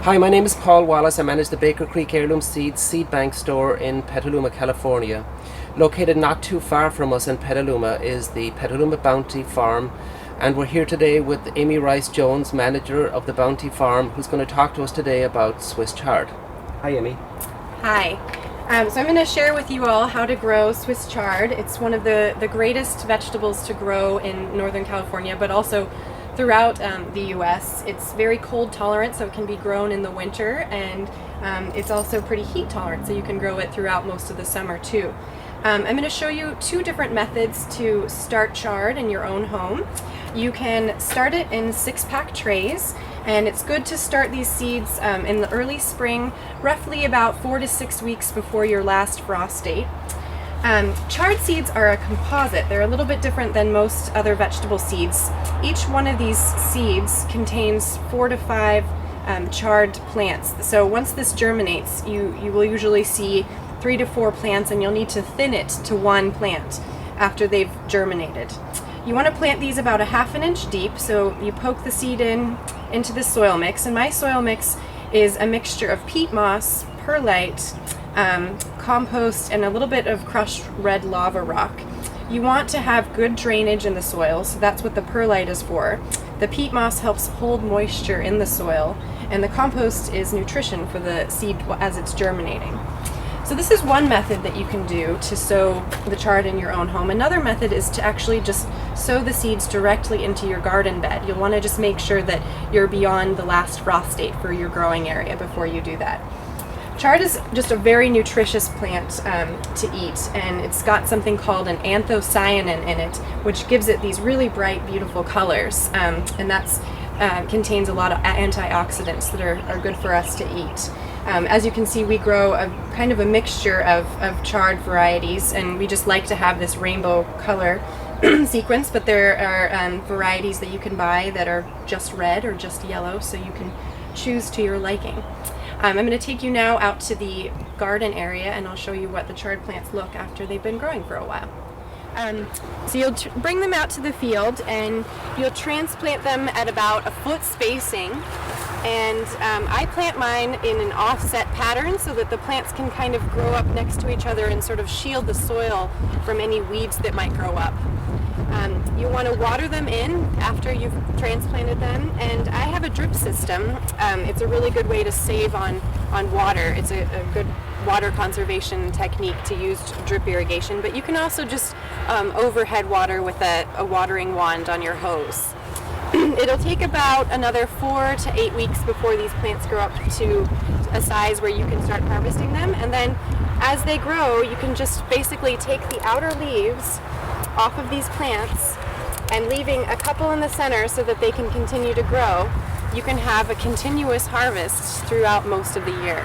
Hi, my name is Paul Wallace. I manage the Baker Creek Heirloom Seeds seed bank store in Petaluma, California. Located not too far from us in Petaluma is the Petaluma Bounty farm, and we're here today with Amy Rice Jones, manager of the Bounty farm, who's going to talk to us today about Swiss Chard. Hi, Amy. Hi. So I'm going to share with you all how to grow Swiss chard. It's one of the greatest vegetables to grow in Northern California, but also throughout the U.S. It's very cold tolerant, so it can be grown in the winter, and it's also pretty heat tolerant, so you can grow it throughout most of the summer too. I'm going to show you two different methods to start chard in your own home. You can start it in 6-pack trays, and it's good to start these seeds in the early spring, roughly about 4 to 6 weeks before your last frost date. Chard seeds are a composite. They're a little bit different than most other vegetable seeds. Each one of these seeds contains 4 to 5 chard plants. So once this germinates, you will usually see 3 to 4 plants, and you'll need to thin it to 1 plant after they've germinated. You want to plant these about 1/2 inch deep, so you poke the seed into the soil mix, and my soil mix is a mixture of peat moss, perlite, compost, and a little bit of crushed red lava rock. You want to have good drainage in the soil, so that's what the perlite is for. The peat moss helps hold moisture in the soil, and the compost is nutrition for the seed as it's germinating. So this is one method that you can do to sow the chard in your own home. Another method is to actually just sow the seeds directly into your garden bed. You'll want to just make sure that you're beyond the last frost date for your growing area before you do that. Chard is just a very nutritious plant to eat, and it's got something called an anthocyanin in it, which gives it these really bright, beautiful colors, and that's contains a lot of antioxidants that are good for us to eat. As you can see, we grow a kind of a mixture of chard varieties, and we just like to have this rainbow color sequence, but there are varieties that you can buy that are just red or just yellow, so you can choose to your liking. I'm going to take you now out to the garden area, and I'll show you what the chard plants look after they've been growing for a while. So you'll bring them out to the field, and you'll transplant them at about 1-foot spacing. And I plant mine in an offset pattern so that the plants can kind of grow up next to each other and sort of shield the soil from any weeds that might grow up. You want to water them in after you've transplanted them, and I have a drip system. It's a really good way to save on water. It's a good water conservation technique to use drip irrigation, but you can also just overhead water with a watering wand on your hose. It'll take about another 4 to 8 weeks before these plants grow up to a size where you can start harvesting them, and then as they grow, you can just basically take the outer leaves off of these plants and leaving a couple in the center so that they can continue to grow. You can have a continuous harvest throughout most of the year.